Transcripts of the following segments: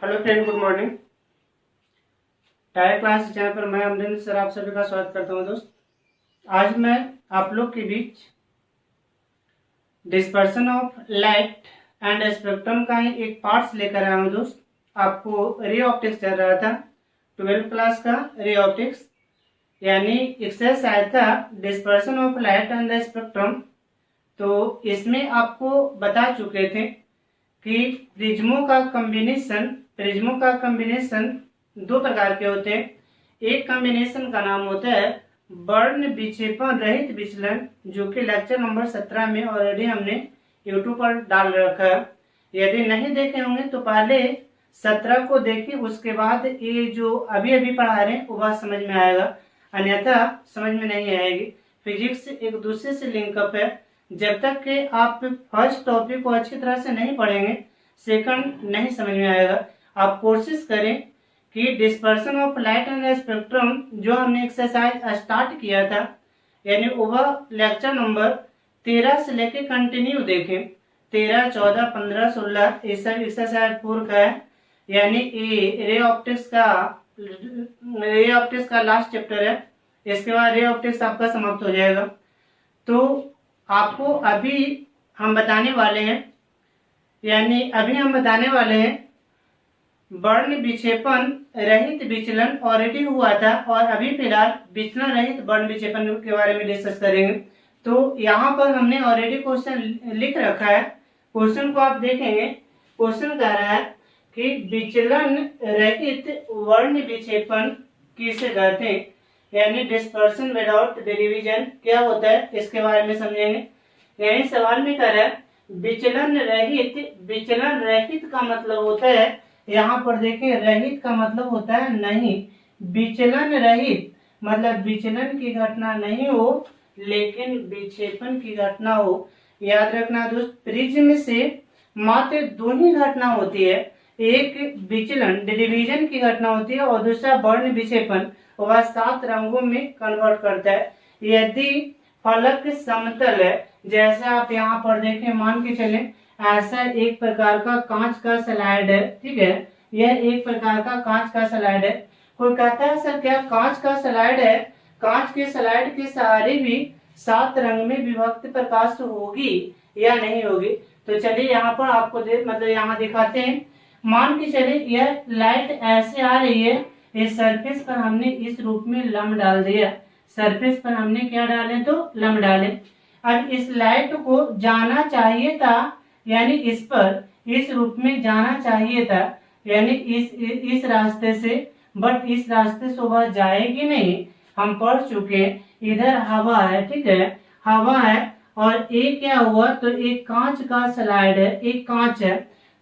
Hello friend, good morning. Tyre class channel पर मैं Amarinder sir आप सभी का स्वागत करता हूं। दोस्त, आज मैं आप लोग के बीच dispersion of light and spectrum का ही एक पार्ट्स लेकर आया हूं। दोस्त, आपको रे ऑप्टिक्स चल रहा था 12th क्लास का रे ऑप्टिक्स, यानी एक्सरसाइज आया था dispersion of light and spectrum. तो इसमें आपको बता चुके थे कि प्रिज्मों का कॉम्बिनेशन दो प्रकार के होते हैं। एक कॉम्बिनेशन का नाम होता है बर्न विक्षेपण रहित विचलन, जो कि लेक्चर नंबर 17 में ऑलरेडी हमने यूट्यूब पर डाल रखा है। यदि नहीं देखे होंगे तो पहले 17 को देखिए, उसके बाद ये जो अभी अभी पढ़ा रहे हैं वो बात समझ में आएगा, अन्यथा समझ में नहीं आएगी। फिजिक्स एक दूसरे से लिंकअप है। जब तक कि आप फर्स्ट टॉपिक को अच्छी तरह से नहीं पढ़ेंगे, सेकंड नहीं समझ में आएगा। आप कोशिश करें कि dispersion of light and spectrum जो हमने एक्सरसाइज स्टार्ट किया था, यानी वह लेक्चर नंबर 13 से लेके कंटिन्यू देखें। 13, 14, 15, 16 ये सब एक्सरसाइज 4 का है, यानी ये रे ऑप्टिक्स का लास्ट चैप्टर है। इसके बाद रे ऑप्टिक्स आपका समाप्त हो जाएगा। तो आपको अभी हम बताने वाले हैं बर्न विक्षेपण रहित विचलन ऑलरेडी हुआ था, और अभी फिलहाल विचलन रहित बर्न विक्षेपण के बारे में डिस्कस करेंगे। तो यहाँ पर हमने ऑलरेडी क्वेश्चन लिख रखा है। क्वेश्चन को आप देखेंगे, क्वेश्चन कह रहा है कि विचलन रहित बर्न विक्षेपण किसे कहते हैं, यानी डिस्पर्सन विदाउट डेरिवेशन क्या होता है, इसके बारे में समझेंगे। यानी सवाल में कह रहा है विचलन रहित का मतलब होता है, यहाँ पर देखिए रहित का मतलब होता है नहीं, विचलन रहित मतलब विचलन की घटना नहीं हो लेकिन विक्षेपण की घटना हो। याद रखना दोस्त, प्रिज्म से मात्र दो ही घटना होती है, एक विचलन डिवीजन की घटना होती है और दूसरा बर्न विक्षेपण, वह 7 रंगों में कन्वर्ट करता है। यदि फलक समतल है, जैसा आप यहाँ पर देखें, मान के चले ऐसा एक प्रकार का कांच का स्लाइड है, ठीक है, यह एक प्रकार का कांच का स्लाइड है। कोई कहता है सर क्या कांच का स्लाइड है, कांच के स्लाइड के सहारे भी 7 रंग में विभक्त प्रकाश होगी या नहीं होगी? तो चलिए यहाँ पर आपको यहाँ दिखाते हैं। मान के चले यह लाइट ऐसे आ रही है, इस सरफेस पर हमने इस रूप में लम्ब डाल दिया। सरफेस पर हमने क्या डाले, तो लम्ब डाले। अब इस लाइट को जाना चाहिए था, यानी इस पर इस रूप में जाना चाहिए था, यानी इस रास्ते से, बट इस रास्ते से वह जाएगी नहीं। हम पढ़ चुके, इधर हवा है, ठीक है, हवा है, और एक क्या हुआ, तो एक कांच का स्लाइड है, एक कांच है।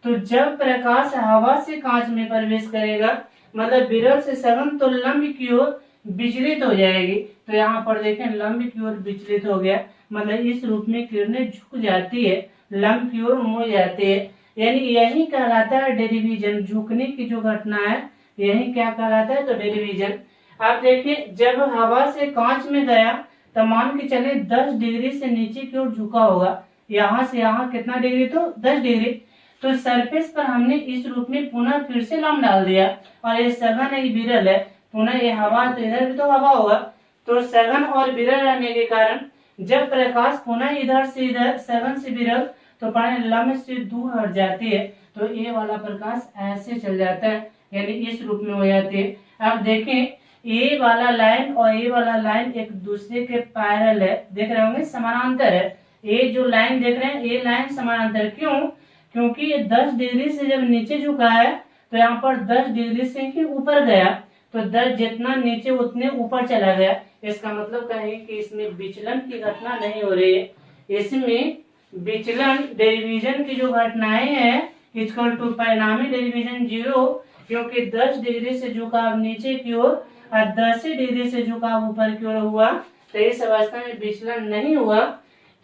तो जब प्रकाश हवा से कांच में प्रवेश करेगा, मतलब विरल से सघन, तो लंब की ओर विचलित हो जाएगी। तो यहाँ पर देखें लंब की ओर विचलित हो गया, मतलब इस रूप में किरणें झुक जाती है, लंब की ओर मुड़ जाती है, यानी यही कहलाता है डेरिवेशन। झुकने की जो घटना है यही क्या कहलाता है, तो डेरिवेशन। आप देखिए जब हवा से कांच में गया तो मान के चले 10 डिग्री से नीचे की ओर झुका होगा, यहाँ से यहाँ कितना डिग्री, तो 10 डिग्री। तो सरफेस पर हमने इस रूप में पुनः फिर से लम्ब डाल दिया, और ये सघन है, विरल है, पुनः ये हवा, तो इधर भी तो हवा होगा। तो सघन और विरल रहने के कारण जब प्रकाश पुनः इधर से इधर, सघन से विरल, तो लम्ब से दूर हट जाती है, तो ये वाला प्रकाश ऐसे चल जाता है, यानी इस रूप में हो जाती है। अब देखें ये वाला लाइन और ये वाला लाइन एक दूसरे के पैरेलल है, देख रहे होंगे, समानांतर है। ये जो लाइन देख रहे हैं ये लाइन समानांतर, क्यों? क्योंकि ये 10 डिग्री से जब नीचे झुका है तो यहाँ पर 10 डिग्री से ही ऊपर गया, तो 10 जितना नीचे उतने ऊपर चला गया। इसका मतलब कहें कि इसमें विचलन की घटना नहीं हो रही है। इसमें विचलन डेरिवेशन की जो घटनाएं हैं इक्वल टू परिणामी डेरिवेशन 0, क्योंकि 10 डिग्री से झुकाव नीचे की ओर और 10 डिग्री से झुकाव ऊपर की ओर हुआ, तो इस अवस्था में विचलन नहीं हुआ।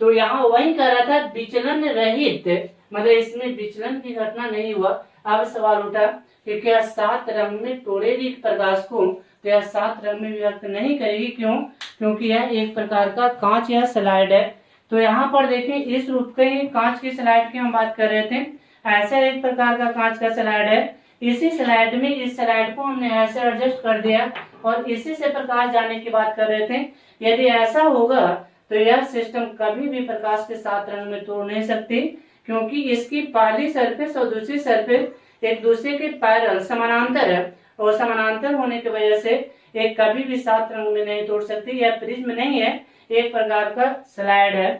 तो यहाँ वही कह रहा था विचलन रहित, मतलब इसमें विचलन की घटना नहीं हुआ। अब सवाल उठा कि क्या 7 रंग में तोड़ेगी प्रकाश को, तो यह 7 रंग में व्यक्त नहीं करेगी, क्यों? क्योंकि यह एक प्रकार का कांच या स्लाइड है। तो यहाँ पर देखें इस रूप के कांच की स्लाइड की हम बात कर रहे थे, ऐसा एक प्रकार का कांच का स्लाइड है, इसी स्लाइड में इस स्लाइड को हमने ऐसे एडजस्ट कर दिया और इसी से प्रकाश जाने की बात कर रहे थे। यदि ऐसा होगा तो यह सिस्टम कभी भी प्रकाश के 7 रंग में तोड़ नहीं सकती, क्योंकि इसकी पहली सरफेस और दूसरी सरफेस एक दूसरे के पैरेलल समानांतर है, और समानांतर होने की वजह से एक कभी भी 7 रंग में नहीं तोड़ सकती। यह प्रिज्म नहीं है, एक प्रकार का स्लाइड है।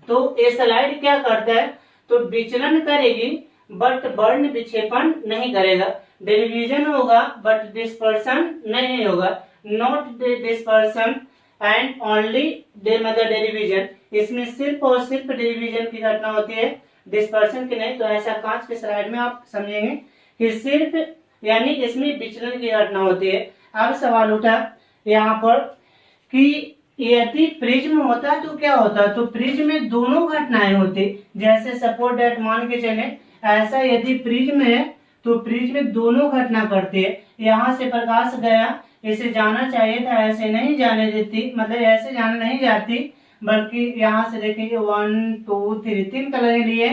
तो ये स्लाइड क्या करता है, तो विचलन करेगी बट वर्ण विक्षेपण नहीं करेगा। डिवीजन होगा बट डिस्पर्सन नहीं होगा। नॉट डिस्पर्सन एंड ओनली मतलब डिवीजन, इसमें सिर्फ और सिर्फ डिवीजन की घटना होती है, डिस्पर्सन की नहीं। तो ऐसा कांच के स्लाइड में आप समझेंगे कि सिर्फ यानी इसमें विचलन की घटना होती है। अब सवाल उठा यहाँ पर कि यदि प्रिज्म होता तो क्या होता, तो प्रिज्म में दोनों घटनाएं होती। जैसे सपोज दैट मान के चले ऐसा यदि प्रिज्म है तो प्रिज्म में दोनों घटना करती है। यहाँ से प्रकाश गया, इसे जाना चाहिए था, ऐसे नहीं जाने देती, मतलब ऐसे जाने नहीं जाती, बल्कि यहाँ से देखेंगे 1 2 3 3 कलर लिए,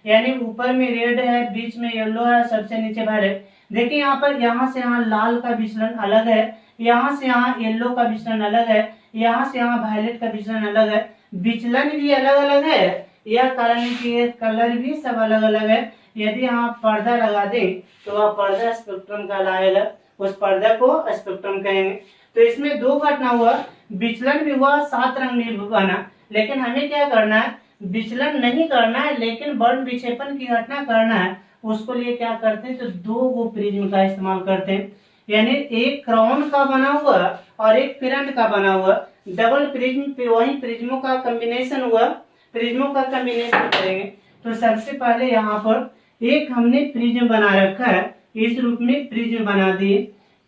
यानी ऊपर में रेड है, बीच में येलो है, सबसे नीचे वायलेट। देखिए यहाँ पर यहाँ से यहाँ लाल का विचलन अलग है, यहाँ से यहाँ येलो का विचलन अलग है, यहाँ से यहाँ वायलेट का विचलन अलग है, विचलन भी अलग अलग है। यह कारण कि ये कलर भी सब अलग अलग है। यदि यहाँ पर्दा लगा दे तो वह पर्दा स्पेक्ट्रम कहलाएगा, उस पर्दा को स्पेक्ट्रम कहेंगे। तो इसमें दो घटना हुआ, विचलन भी हुआ, 7 रंग भी बना। लेकिन हमें क्या करना है, विचलन नहीं करना है, लेकिन वर्ण विक्षेपण की घटना करना है। उसको लिए क्या करते हैं, तो 2 गो प्रिज्म का इस्तेमाल करते हैं, यानी एक क्राउन का बना हुआ और एक पिरामिड का बना हुआ डबल प्रिज्म पे वही प्रिज्मों का कॉम्बिनेशन हुआ, प्रिज्मों का कॉम्बिनेशन करेंगे। तो सबसे पहले यहाँ पर एक हमने प्रिज्म बना रखा है, इस रूप में प्रिज्म बना दिए।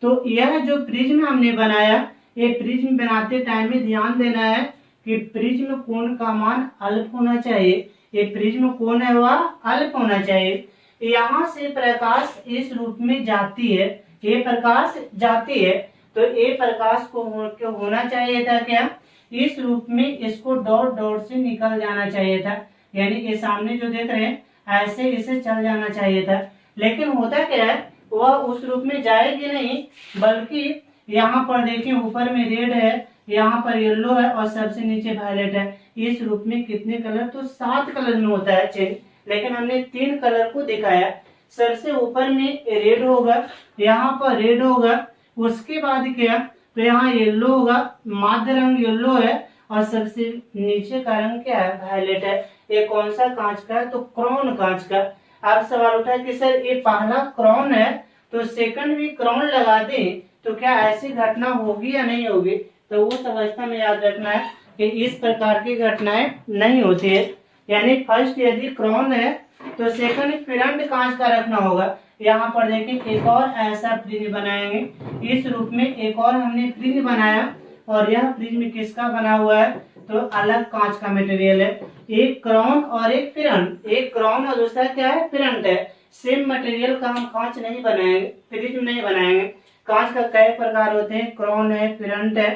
तो यह जो प्रिज्म हमने बनाया, ये प्रिज्म बनाते टाइम में ध्यान देना है कि प्रिज्म कोण का मान अल्प होना चाहिए। ये प्रिज्म कोण है वह अल्प होना चाहिए। यहाँ से प्रकाश इस रूप में जाती है, ये प्रकाश जाती है, तो ये प्रकाश को होना चाहिए था क्या, इस रूप में इसको डॉट डॉट से निकल जाना चाहिए था, यानी ये सामने जो देख रहे हैं ऐसे इसे चल जाना चाहिए था। लेकिन होता क्या है, वह उस रूप में जाएगी नहीं, बल्कि यहाँ पर देखिए ऊपर में रेड है, यहाँ पर येलो है और सबसे नीचे वायलेट है। इस रूप में कितने कलर, तो 7 कलर में होता है चेंज, लेकिन हमने 3 कलर को दिखाया। सबसे ऊपर में रेड होगा, यहाँ पर रेड होगा, उसके बाद क्या, तो यहाँ येलो होगा, माध्य रंग येलो है और सबसे नीचे का रंग क्या है, वायलेट है। ये कौन सा कांच का है, तो क्राउन कांच का। अब सवाल उठा कि सर ये पहला क्राउन है तो सेकंड भी क्राउन लगा दें तो क्या ऐसी घटना होगी या नहीं होगी, तो वो अवस्था में याद रखना है कि इस प्रकार की घटनाएं नहीं होती है। यानी फर्स्ट यदि क्राउन है तो सेकंड पिरामिड कांच का रखना होगा। यहाँ पर देखिए एक और ऐसा प्रिज्म बनाएंगे, इस रूप में एक और हमने प्रिज्म बनाया, और यह प्रिज्म किसका बना हुआ है, तो अलग कांच का मटेरियल है। एक क्राउन और एक पिरामिड, एक क्राउन और दूसरा क्या है, पिरामिड है। सेम मटेरियल का हम कांच नहीं बनाएंगे, प्रिज्म नहीं बनाएंगे। कांच का कई प्रकार होते हैं, क्राउन है, पिरामिड है,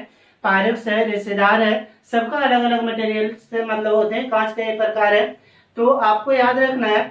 पायरेक्स है, रेशेदार है, सबका अलग अलग मटेरियल से मतलब होते हैं। कांच का एक प्रकार है। तो आपको याद रखना है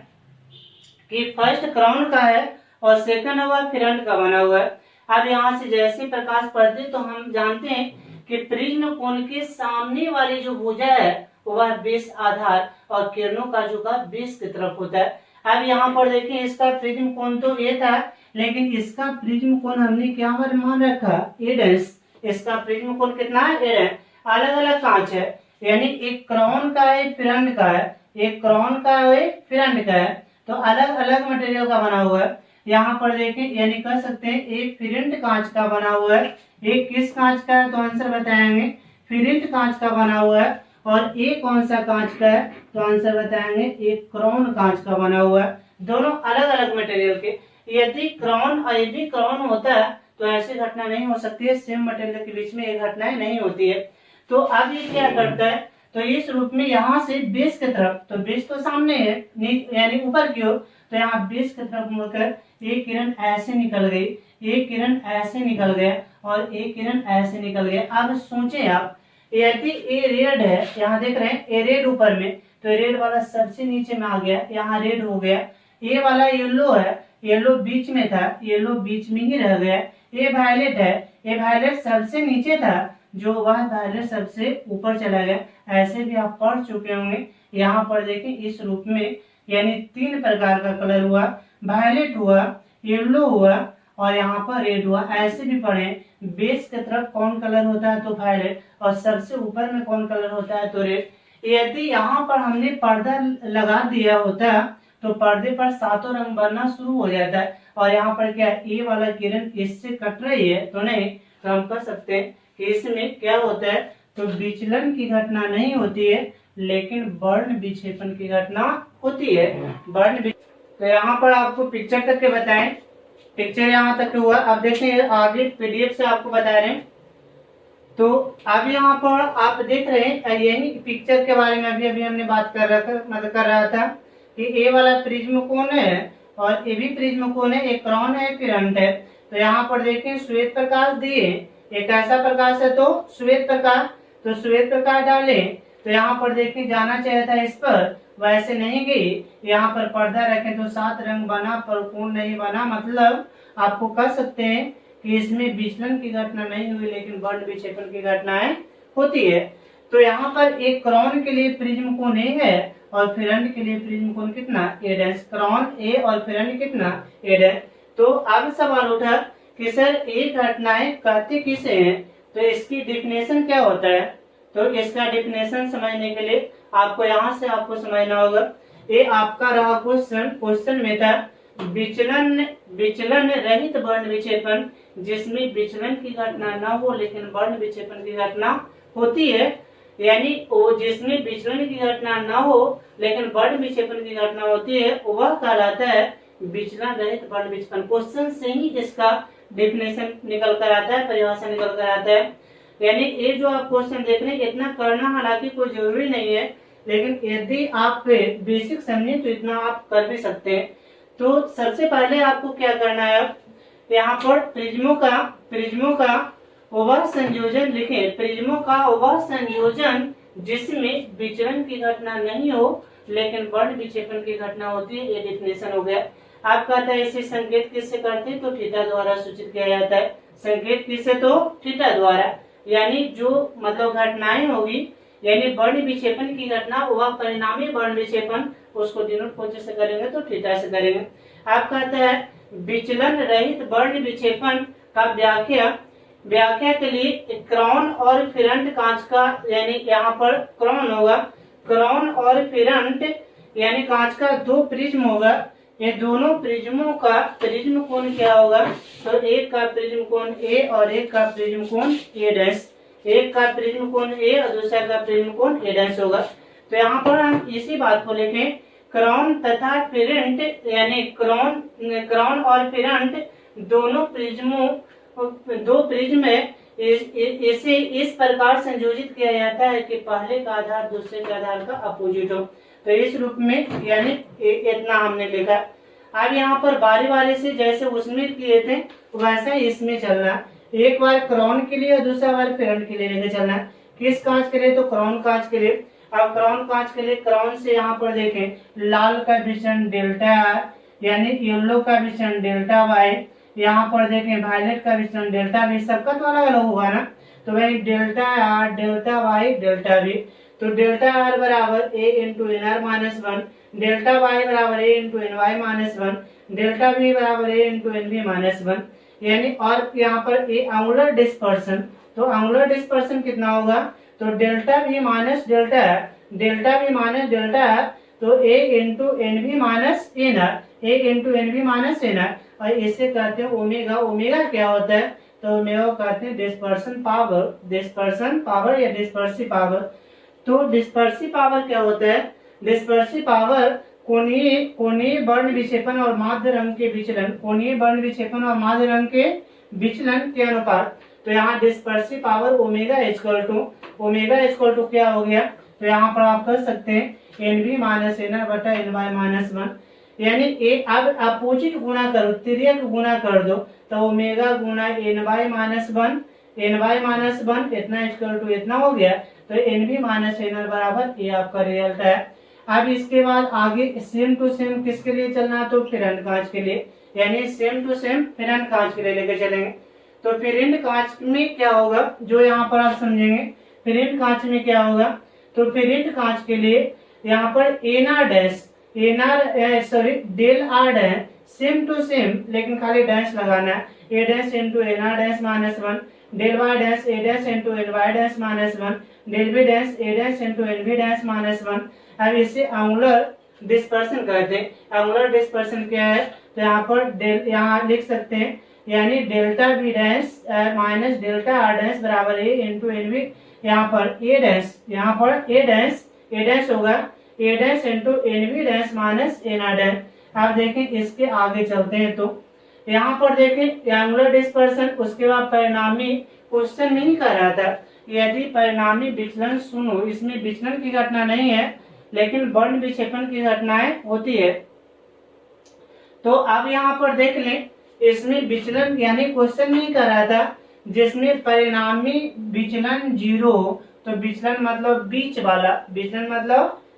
कि फर्स्ट क्राउन का है और सेकंड हुआ पिरामिड का बना हुआ है। अब यहाँ से जैसे प्रकाश पड़ते तो हम जानते हैं कि प्रिज्म कोण के सामने वाली जो भुजा है वह बेस आधार और किरणों का झुकाव बेस की तरफ होता है। अब यहाँ पर देखिए इसका प्रिज्म कोण तो ये था, लेकिन इसका प्रिज्म कोण हमने क्या मान रखा, A'। इसका प्रिज्म कोण कितना है, A'। अलग अलग कांच है, यानी एक क्राउन का है, पिरामिड का है, एक क्राउन का है, पिरामिड का है, तो अलग अलग मटेरियल का बना हुआ है। यहाँ पर देखिए यानी कह सकते हैं एक फिरेंट कांच का बना हुआ है, एक किस कांच का है, तो आंसर बताएंगे फिरेंट कांच का बना हुआ है, और एक कौन सा कांच का है, तो आंसर बताएंगे एक क्राउन कांच का बना हुआ है। दोनों अलग अलग मटेरियल के। यदि क्राउन और यदि क्राउन होता है तो ऐसी घटना नहीं हो सकती है, सेम मटेरियल के बीच में ये घटनाएं नहीं होती है। तो अब ये क्या करता है, तो इस रूप में यहाँ से बेस की तरफ, तो बेस तो सामने है यानी ऊपर की ओर, तो यहाँ बेस की तरफ मुड़कर एक किरण ऐसे निकल गई, एक किरण ऐसे निकल गया और एक किरण ऐसे निकल गया। अब सोचे आप, यदि ए रेड है, यहाँ देख रहे हैं ए रेड ऊपर में, तो रेड वाला सबसे नीचे में आ गया, यहाँ रेड हो गया। ये वाला येलो है, येलो बीच में था, येलो बीच में ही रह गया। ये वायलेट है, ये वायलेट सबसे नीचे था, जो वह वायलेट सबसे ऊपर चला गया। ऐसे भी आप पढ़ चुके होंगे। यहाँ पर देखें इस रूप में, यानी 3 प्रकार का कलर हुआ, वायलेट हुआ, येलो हुआ और यहाँ पर रेड हुआ। ऐसे भी पढ़े, बेस की तरफ कौन कलर होता है तो वायलेट, और सबसे ऊपर में कौन कलर होता है तो रेड। यदि यहाँ पर हमने पर्दा लगा दिया होता तो पर्दे पर 7 रंग बनना शुरू हो जाता है। और यहाँ पर क्या ये वाला किरण इससे कट रही है तो नहीं, तो हम कह सकते हैं कि इसमें क्या होता है तो विचलन की घटना नहीं होती है, लेकिन वर्ण विक्षेपण की घटना होती है। तो यहाँ पर आपको पिक्चर तक के बताएं, पिक्चर यहाँ तक हुआ। अब देखें आगे पीडीएफ से आपको बता रहे हैं। तो अब यहाँ पर आप देख रहे हैं, यही पिक्चर के बारे में अभी हमने बात कर रहा था कि ए वाला प्रिज्म कोण है और ए भी प्रिज्म कोण है, एक क्राउन है फिरंट है। तो यहाँ पर देखें श्वेत प्रकाश दिए, एक ऐसा प्रकाश है तो श्वेत प्रकाश, तो श्वेत प्रकाश डाले। तो यहाँ पर देखें जाना चाहिए था इस पर, वैसे नहीं गई। यहाँ पर पर्दा रखें तो 7 रंग बना पर कोण नहीं बना, मतलब आपको कह सकते हैं कि इसमें विचलन की घटना नहीं हुई, लेकिन वर्ण विक्षेपण की घटनाएं होती है। तो यहाँ पर एक क्राउन के लिए प्रिज्म कोण ए है और फिरंट के लिए प्रिज्म कोण कितना ए डैश, क्राउन ए और फिरंट कितना ए डैश। तो अब सवाल उठा कि सर एक घटनाएं कहते किसे हैं, तो इसकी डिफिनेशन क्या होता है। तो इसका डिफिनेशन समझने के लिए आपको यहाँ से आपको समझना होगा। ये आपका रहा क्वेश्चन में था विचलन रहित वर्ण विक्षेपण, जिसमें विचलन की घटना न हो लेकिन वर्ण विक्षेपण की घटना होती है। यानी वो जिसमें विचलन की घटना न हो लेकिन वर्ण विक्षेपण की घटना होती है, वह कहलाता है विचलन रहित वर्ण विक्षेपण। क्वेश्चन से ही इसका डेफिनेशन निकल कर आता है, परिभाषा निकल कर आता है। यानी ये जो आप क्वेश्चन देख रहे हैं इतना करना हालांकि कोई जरूरी नहीं है, लेकिन यदि आप बेसिक समझे तो इतना आप कर भी सकते हैं। तो सबसे पहले आपको क्या करना है, यहाँ पर प्रिज्मों का वह संयोजन लिखें, प्रिज्मों का वह संयोजन जिसमें विचलन की घटना नहीं हो लेकिन वर्ण विक्षेपण की घटना होती है। ये डेफिनेशन हो गया। आप कहते हैं इसे संकेत किससे करते हैं तो थीटा द्वारा सूचित किया जाता है। संकेत किससे तो थीटा द्वारा, यानी जो मतलब घटनाएं होगी, यानी वर्ण विक्षेपण की घटना वह परिणामी वर्ण विक्षेपण, उसको डिनोट कौन से करेंगे तो थीटा से करेंगे। आप कहते हैं विचलन रहित वर्ण विक्षेपण का व्याख्या के लिए क्राउन और फिरंट कांच का, यानी यहाँ पर क्राउन होगा, क्राउन और फिरंट यानी कांच का 2 प्रिज्म होगा। ये दोनों प्रिज्मों का प्रिज्म कोण क्या होगा तो एक का प्रिज्म कोण ए और एक का प्रिज्म कोण ए डैश, एक का प्रिज्म कोण ए और दूसरा का प्रिज्म कोण ए डैश होगा। तो यहाँ पर हम इसी बात को लिखें, क्राउन तथा फिरंट यानी क्राउन और फिरंट दोनों प्रिज्मों 2 प्रिज्म है, इसे इस प्रकार संयोजित किया जाता है कि पहले का आधार दूसरे के आधार का अपोजिट हो। तो इस रूप में यानी इतना हमने लिखा। अब यहाँ पर बारी से जैसे उसमें किए थे वैसा इसमें चलना, एक बार क्राउन के लिए दूसरा बार फिरंट के लिए लेके चलना। किस कांच के लिए तो क्राउन कांच के लिए। अब क्राउन कांच के लिए क्राउन से यहाँ पर देखें लाल का विचलन डेल्टा आर, यानी येलो का विचलन डेल्टा वाई, यहाँ पर देखें वायलेट का विचलन डेल्टा वी, सबका तो अलग अलग होगा ना, तो वही delta R delta Y delta V. तो डेल्टा आर बराबर A into N R minus 1, delta Y बराबर A into N Y minus 1, delta V बराबर A into N V minus 1। यानी और यहाँ पर ए एंगुलर डिस्पर्सन, तो एंगुलर डिस्पर्सन कितना होगा तो delta V minus delta R, delta V minus delta R, तो A into N V minus N R, A into N V minus N R. और इसे कहते हैं ओमेगा। ओमेगा क्या होता है तो ओमेगा कहते हैं डिस्पर्सन पावर या डिस्पर्सिव पावर। तो डिस्पर्सिव पावर क्या होता है, डिस्पर्सिव पावर कोणीय वर्ण विक्षेपण और माध्य रंग के विचलन, कोणीय वर्ण विक्षेपण और माध्य रंग के विचलन के अनुपात। तो यहाँ dispersive power omega equal to क्या हो गया तो यहाँ पर आप कर सकते हैं N V minus N R बटा एन वाई माइनस 1, यानी ए अब अपोजिट गुना करो, तिर्यक गुना कर दो, तो ओमेगा गुना एन वाई माइनस 1 इतना इक्वल टू इतना हो गया। तो N V minus N R बराबर ये आपका रिजल्ट है। अब इसके बाद आगे सेम टू सेम किसके लिए चलना है तो फिरंट कांच के लिए, यानी सेम टू सेम फिरेंट कांच के लिए लेकर चलेंगे। तो फिरेंट कांच में क्या होगा, जो यहाँ पर आप समझेंगे फिरेंट कांच में क्या होगा। तो फिरेंट कांच के लिए यहाँ पर NR dash del R dash same to same, लेकिन खाली डैश लगाना है। A dash into N R dash -1, del Y dash A dash into N Y dash -1, del B dash A dash into N B dash -1। अब इसे angular dispersion कहते हैं। Angular dispersion क्या है, तो यहाँ पर डेल यहाँ लिख सकते हैं, यानी delta B dash minus delta R dash बराबर ए इंटू एन बी। यहाँ पर ए डैश होगा A dash into N B dash minus N R dash. आप देखें इसके आगे चलते हैं तो यहाँ पर देखें एंगुलर डिस्पर्सन, उसके बाद परिणामी क्वेश्चन नहीं कर रहा था यदि परिणामी विचलन सुनो, इसमें विचलन की घटना नहीं है लेकिन वर्ण विक्षेपण की घटनाएं होती है। तो अब यहाँ पर देख लें, इसमें विचलन यानी क्वेश्चन नहीं कर रहा था जिसमें परिणामी विचलन 0 हो, तो विचलन मतलब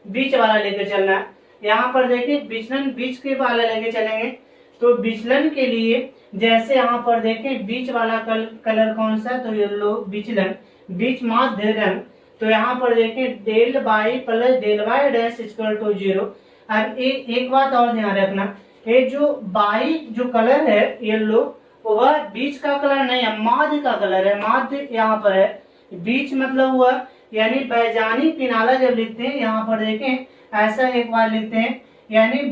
बीच वाला लेकर चलना है। यहाँ पर देखिए विचलन बीच के वाला लेके चलेंगे। तो विचलन के लिए जैसे यहाँ पर देखें बीच वाला कलर कौन सा, तो येलो विचलन, बीच माध्य रंग। तो यहाँ पर देखें del by plus del Y dash equal to 0। अब एक बात और ध्यान रखना, ये जो बाई जो कलर है येलो, वह बीच का कलर नहीं है, माध्य का कलर है। माध्य यहाँ पर है, बीच मतलब हुआ यानी बैजानी पिनाला जब लिखते हैं, यहाँ पर देखें ऐसा एक बार लिखते हैं, यानी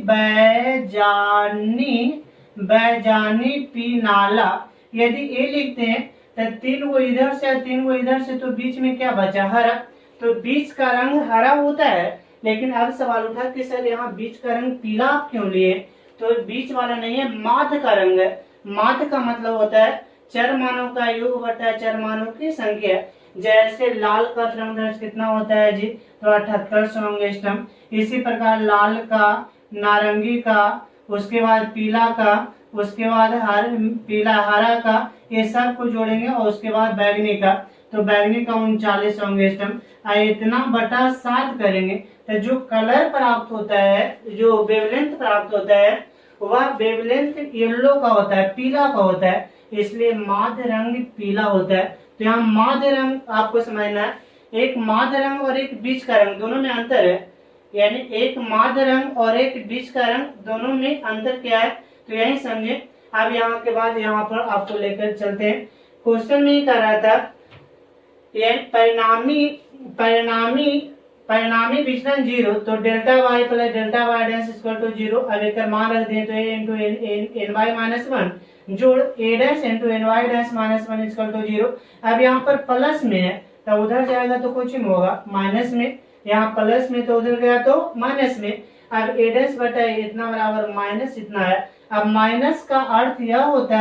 बैजानी पिनाला यदि ए लिखते हैं तो 3 को इधर से और 3 को इधर से, तो बीच में क्या बचा, हरा। तो बीच का रंग हरा होता है, लेकिन अब सवाल उठा कि सर यहाँ बीच का रंग पीला आप क्यों लिए, तो बीच वाला नहीं है, माध्य का रंग है। माध्य का मतलब होता है चर मानों का योग बटा चर मानों की संख्या। जैसे लाल का क्रमराज कितना होता है जी, तो 78 एंगस्ट्रॉम। इसी प्रकार लाल का, नारंगी का, उसके बाद पीला का, उसके बाद पीला हरा का, ये सब को जोड़ेंगे और उसके बाद बैगनी का, तो बैगनी का 39 एंगस्ट्रॉम। इतना बटा 7 करेंगे तो जो कलर प्राप्त होता है, जो वेवलेंथ प्राप्त होता है, वह वेवलेंथ येलो का होता है, पीला का होता है, इसलिए माध्य रंग पीला होता है। तो यहाँ माध्य रंग आपको समझना है, एक माध्य रंग और एक बीच का रंग दोनों में अंतर है, यानी एक माध्य रंग और एक बीच का रंग दोनों में अंतर क्या है, तो यही समझे। अब यहाँ के बाद यहाँ पर आपको लेकर चलते हैं, क्वेश्चन में ही कर रहा था परिणामी विचलन 0, तो delta Y plus delta Y dash equal to 0। अब एक मान रख दें तो ए इंटू एन वाई -1 जोड़ A dash into N Y dash -1 equal to 0। अब यहाँ पर प्लस में है तो उधर जाएगा तो कुछ नहीं होगा, माइनस में, यहाँ प्लस में तो उधर गया तो माइनस में। अब ए डैश बटा इतना बराबर माइनस इतना है। अब माइनस का अर्थ यह होता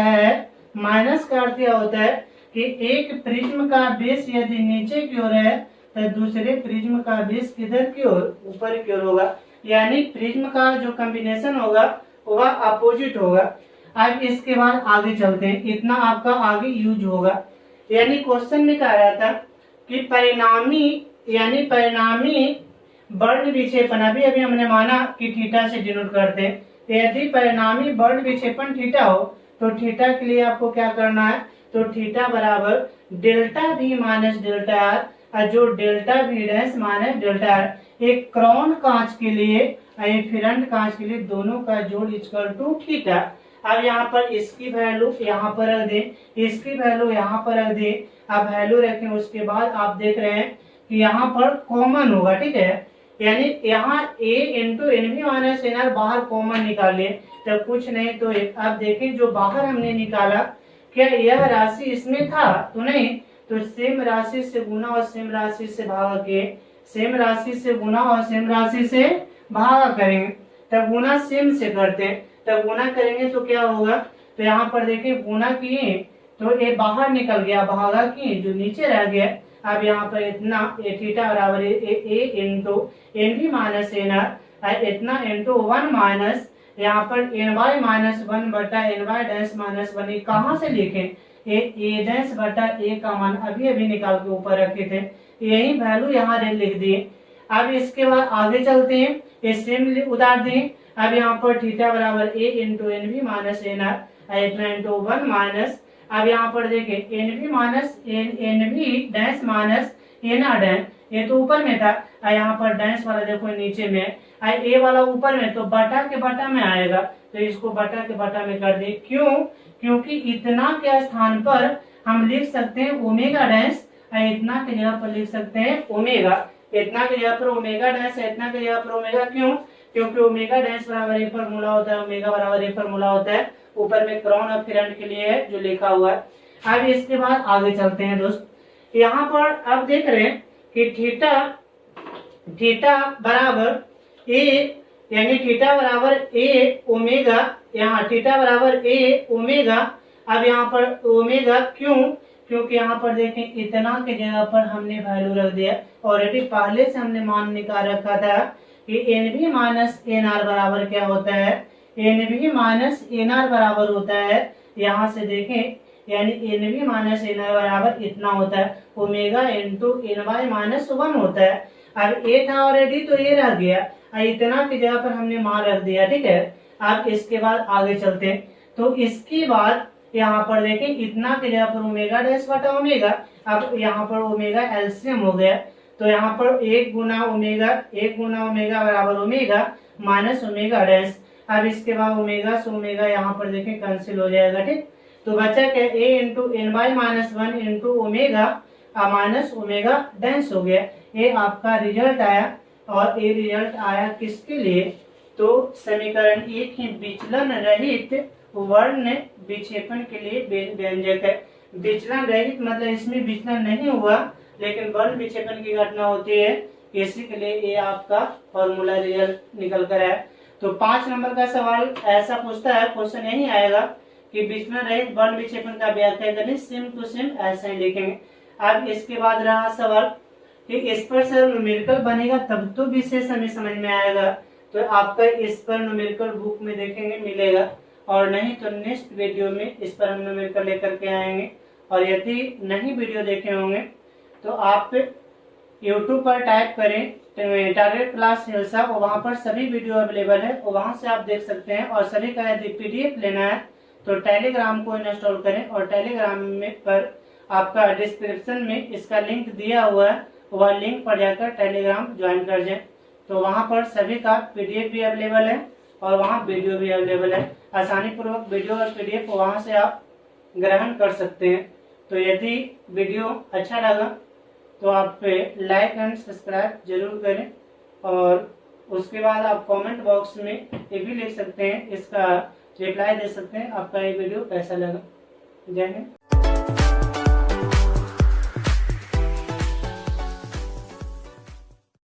है कि एक प्रिज्म का बेस यदि नीचे की ओर है तो दूसरे प्रिज्म का बेस किधर की ओर, ऊपर की ओर होगा, यानी प्रिज्म का जो कॉम्बिनेशन होगा वह अपोजिट होगा। अब इसके बाद आगे चलते हैं, इतना आपका आगे यूज होगा। यानी क्वेश्चन में कह रहा था कि परिणामी वर्ण विक्षेपण, अभी हमने माना कि थीटा से डिनोट करते हैं, यदि परिणामी वर्ण विक्षेपण थीटा हो तो थीटा के लिए आपको क्या करना है, तो थीटा बराबर डेल्टा भी माइनस डेल्टा आर, और जो डेल्टा भी डैश माइनस डेल्टा आर। एक क्राउन कांच के लिए एक फिरेंट कांच के लिए दोनों का जोड़ इक्वल टू थीटा। अब यहाँ पर इसकी वैल्यू यहाँ पर रख दें, इसकी वैल्यू यहाँ पर रख दें। अब वैल्यू रखें, उसके बाद आप देख रहे हैं कि यहाँ पर कॉमन होगा, ठीक है, यानी यहाँ a into N B minus N R बाहर कॉमन निकालिए तो कुछ नहीं। तो अब देखें जो बाहर हमने निकाला, क्या यह राशि इसमें था, तो नहीं, तो सेम राशि से गुना और सेम राशि से भागा के, सेम राशि से गुना और सेम राशि से भागा करेंगे। तब गुना सेम से करते हैं, तब गुना करेंगे तो क्या होगा, तो यहाँ पर देखिए गुना किए तो ये बाहर निकल गया, भागा किए जो नीचे रह गया। अब यहाँ पर इतना थीटा बराबर A into N B minus N R, इतना इंटू 1 माइनस यहाँ पर एन वाई -1 बटा एन वाई डैश -1। कहाँ से लिखें, ए डैश बटा ए का मान अभी निकाल के ऊपर रखे थे, यही वैल्यू यहाँ लिख दिए। अब इसके बाद आगे चलते हैं, ये सेम उतार दिए। अब यहाँ पर थीटा बराबर A into N B minus N R, इतना इंटू 1 माइनस, अब यहाँ पर देखिए N B minus N B dash minus N R dash, ये तो ऊपर में था, यहाँ पर डैश वाला देखो नीचे में, ए वाला ऊपर में, तो बटा के बटा में आएगा, तो इसको बटा के बटा में कर दे। क्यों? क्योंकि इतना के स्थान पर हम लिख सकते हैं ओमेगा डैश, इतना के जगह पर लिख सकते हैं ओमेगा, इतना के जगह पर ओमेगा डैश, इतना के जगह पर ओमेगा। क्यों? क्योंकि ओमेगा डैश बराबर एक फॉर्मूला होता है, ओमेगा बराबर एक फॉर्मूला होता है, ऊपर में क्राउन ऑफ फिरेंट के लिए है जो लिखा हुआ है। अब इसके बाद आगे चलते हैं दोस्त, यहाँ पर अब देख रहे हैं कि थीटा बराबर ए, यानी थीटा बराबर ए ओमेगा, यहाँ थीटा बराबर ए ओमेगा। अब यहाँ पर ओमेगा क्यों? क्योंकि यहाँ पर देखें इतना के जगह पर हमने वैल्यू रख दिया, ऑलरेडी पहले से हमने मान निकाल रखा था कि N B minus N R बराबर क्या होता है, N B minus N R बराबर होता है, यहाँ से देखें यानी N B minus N R बराबर इतना होता है, omega into N Y minus 1 होता है। अब ए था ऑलरेडी तो ये रह गया, इतना की जगह पर हमने मान रख दिया, ठीक है। अब इसके बाद आगे चलते हैं, तो इसके बाद यहाँ पर देखें इतना की जगह पर ओमेगा डैश बटा ओमेगा, अब यहाँ पर ओमेगा एलसीएम हो गया, तो यहाँ पर एक गुना ओमेगा बराबर ओमेगा माइनस ओमेगा डैश। अब इसके बाद ओमेगा से ओमेगा यहाँ पर देखें कैंसिल हो जाएगा, ठीक। तो बचा क्या, A into N B minus 1 into omega minus omega dash हो गया। ये आपका रिजल्ट आया, और ये रिजल्ट आया किसके लिए, तो समीकरण 1 ही विचलन रहित वर्ण विक्षेपण के लिए व्यंजक है। विचलन रहित मतलब इसमें विचलन नहीं हुआ, लेकिन वर्ण विक्षेपण की घटना होती है, इसी के लिए ये आपका फॉर्मूला रिजल्ट निकल कर आया। तो 5 नंबर का सवाल ऐसा पूछता है, क्वेश्चन यही आएगा कि विचलन रहित वर्ण विक्षेपण का व्याख्या करें, सेम टू सेम ऐसा ही लिखेंगे। अब इसके बाद रहा सवाल कि इस पर सर न्यूमेरिकल बनेगा तब तो विशेष हमें समझ में आएगा, तो आपका इस पर न्यूमेरिकल बुक में देखेंगे मिलेगा, और नहीं तो नेक्स्ट वीडियो में इस पर हम न्यूमेरिकल लेकर के आएंगे। और यदि नहीं वीडियो देखे होंगे तो आप YouTube पर टाइप करें टारगेट क्लास हिल्सा, और वहाँ पर सभी वीडियो अवेलेबल है, और वहाँ से आप देख सकते हैं। और सभी का यदि PDF लेना है तो टेलीग्राम को इंस्टॉल करें, और टेलीग्राम में पर आपका डिस्क्रिप्शन में इसका लिंक दिया हुआ है, वह लिंक पर जाकर टेलीग्राम ज्वाइन कर जाए, तो वहाँ पर सभी का PDF भी अवेलेबल है और वहाँ वीडियो भी अवेलेबल है। आसानी पूर्वक वीडियो और PDF वहाँ से आप ग्रहण कर सकते हैं। तो यदि वीडियो अच्छा लगा तो आप लाइक एंड सब्सक्राइब जरूर करें, और उसके बाद आप कमेंट बॉक्स में ये भी लिख सकते हैं, इसका रिप्लाई दे सकते हैं आपका ये वीडियो कैसा लगा। जय हिंद।